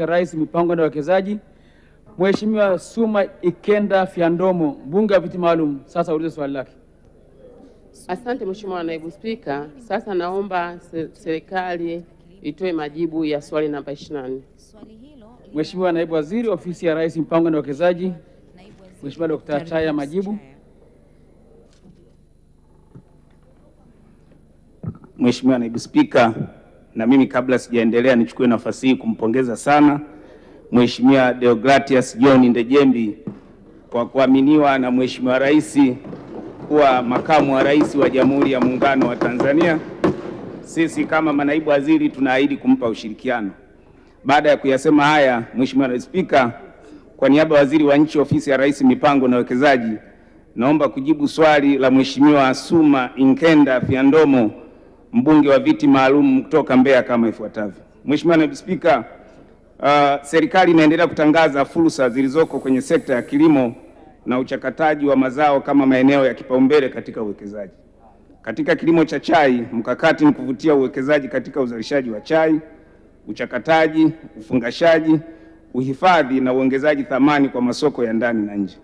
Rais mipango na uwekezaji, Mheshimiwa Suma Ikenda Fyandomo, mbunge wa viti maalum, sasa ulize swali lake. Asante Mheshimiwa Naibu Spika. Sasa naomba serikali itoe majibu ya swali namba 24. Mheshimiwa Naibu Waziri Ofisi ya Rais Mipango na Uwekezaji, Mheshimiwa Dr. Chaya, majibu. Mheshimiwa Naibu Spika, na mimi kabla sijaendelea nichukue nafasi hii kumpongeza sana Mheshimiwa Deogratias John Ndejembi kwa kuaminiwa na Mheshimiwa Rais kuwa makamu wa rais wa Jamhuri ya Muungano wa Tanzania. Sisi kama manaibu waziri tunaahidi kumpa ushirikiano. Baada ya kuyasema haya, Mheshimiwa Naibu Spika, kwa niaba ya Waziri wa Nchi Ofisi ya Rais Mipango na Uwekezaji, naomba kujibu swali la Mheshimiwa Suma Ikenda Fyandomo, mbunge wa viti maalum kutoka Mbeya kama ifuatavyo. Mheshimiwa Naibu Spika, serikali inaendelea kutangaza fursa zilizoko kwenye sekta ya kilimo na uchakataji wa mazao kama maeneo ya kipaumbele katika uwekezaji. Katika kilimo cha chai, mkakati ni kuvutia uwekezaji katika uzalishaji wa chai, uchakataji, ufungashaji, uhifadhi na uongezaji thamani kwa masoko ya ndani na nje.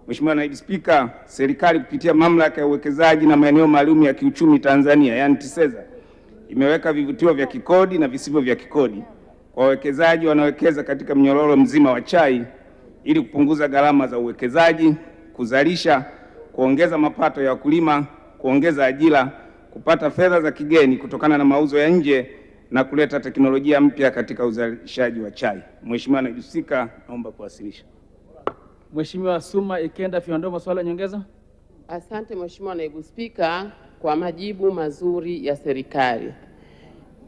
Mheshimiwa Naibu Spika, serikali kupitia Mamlaka ya Uwekezaji na Maeneo Maalum ya Kiuchumi Tanzania, yani TISEZA, imeweka vivutio vya kikodi na visivyo vya kikodi kwa wawekezaji wanaowekeza katika mnyororo mzima wa chai ili kupunguza gharama za uwekezaji, kuzalisha, kuongeza mapato ya wakulima, kuongeza ajira, kupata fedha za kigeni kutokana na mauzo ya nje na kuleta teknolojia mpya katika uzalishaji wa chai. Mheshimiwa Naibu Spika, naomba kuwasilisha. Mheshimiwa Suma Ikenda Fyandomo, swali la nyongeza. Asante Mheshimiwa Naibu Spika kwa majibu mazuri ya serikali.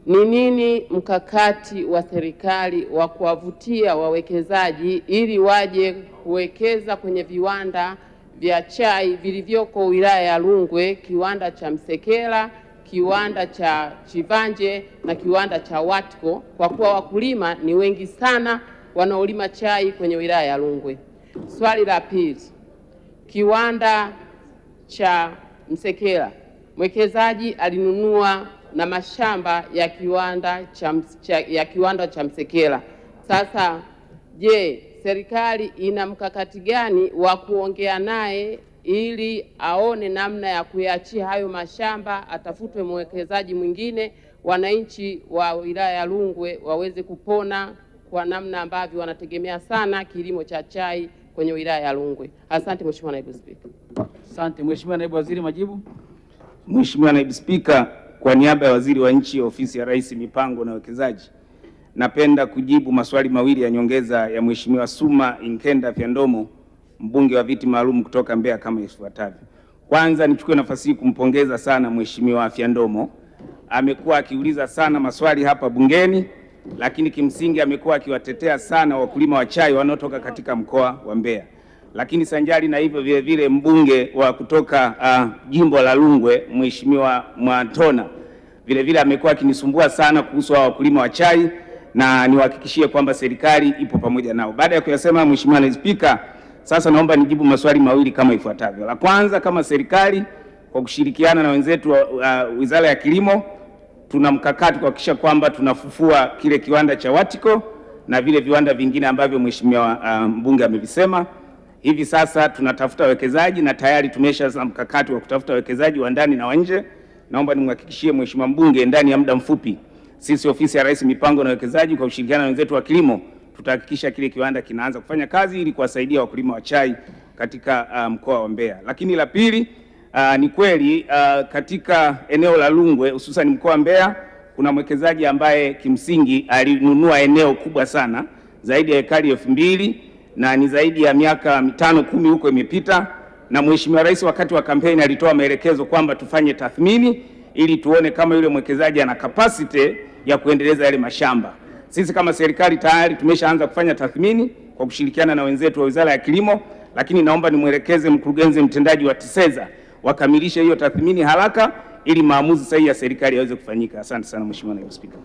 Ni nini mkakati wa serikali wa kuwavutia wawekezaji ili waje kuwekeza kwenye viwanda vya chai vilivyoko wilaya ya Rungwe, kiwanda cha Msekela, kiwanda cha Chivanje na kiwanda cha Watco, kwa kuwa wakulima ni wengi sana wanaolima chai kwenye wilaya ya Rungwe? Swali la pili, kiwanda cha Msekela, mwekezaji alinunua na mashamba ya kiwanda cha Msekela. Sasa je, serikali ina mkakati gani wa kuongea naye ili aone namna ya kuyaachia hayo mashamba, atafutwe mwekezaji mwingine, wananchi wa wilaya ya Rungwe waweze kupona kwa namna ambavyo wanategemea sana kilimo cha chai kwenye wilaya ya Rungwe? Asante Mheshimiwa Naibu Spika. Asante Mheshimiwa Naibu Waziri, majibu. Mheshimiwa Naibu Spika, kwa niaba ya Waziri wa Nchi Ofisi ya Rais Mipango na Uwekezaji, napenda kujibu maswali mawili ya nyongeza ya Mheshimiwa Suma Ikenda Fyandomo, mbunge wa viti maalum kutoka Mbeya kama ifuatavyo. Kwanza nichukue nafasi hii kumpongeza sana Mheshimiwa Fyandomo. Amekuwa akiuliza sana maswali hapa bungeni, lakini kimsingi amekuwa akiwatetea sana wakulima wa chai wanaotoka katika mkoa wa Mbeya. Lakini sanjari na hivyo vile vile mbunge wa kutoka jimbo la Rungwe, Mheshimiwa Mwatona, vile vile amekuwa akinisumbua sana kuhusu wakulima wa chai, na niwahakikishie kwamba serikali ipo pamoja nao. Baada ya kuyasema Mheshimiwa Naibu Spika, sasa naomba nijibu maswali mawili kama ifuatavyo. La kwanza, kama serikali kwa kushirikiana na wenzetu wa Wizara ya Kilimo, tuna mkakati kuhakikisha kwamba tunafufua kile kiwanda cha Watco na vile viwanda vingine ambavyo Mheshimiwa mbunge amevisema. Hivi sasa tunatafuta wawekezaji na tayari tumeshaanza mkakati wa kutafuta wawekezaji wa ndani na wa nje. Naomba nimhakikishie Mheshimiwa mbunge, ndani ya muda mfupi sisi Ofisi ya Rais Mipango na Uwekezaji kwa kushirikiana na wenzetu wa kilimo tutahakikisha kile kiwanda kinaanza kufanya kazi ili kuwasaidia wakulima wa chai katika mkoa wa Mbeya. Lakini la pili, ni kweli katika eneo la Rungwe hususan mkoa wa Mbeya kuna mwekezaji ambaye kimsingi alinunua eneo kubwa sana zaidi ya ekari 2000 na ni zaidi ya miaka 5-10 huko imepita, na Mheshimiwa Rais wakati wa kampeni alitoa maelekezo kwamba tufanye tathmini ili tuone kama yule mwekezaji ana capacity ya kuendeleza yale mashamba. Sisi kama serikali tayari tumeshaanza kufanya tathmini kwa kushirikiana na wenzetu wa Wizara ya Kilimo, lakini naomba nimwelekeze mkurugenzi mtendaji wa TISEZA wakamilishe hiyo tathmini haraka ili maamuzi sahihi ya serikali yaweze kufanyika. Asante sana Mheshimiwa Naibu Spika.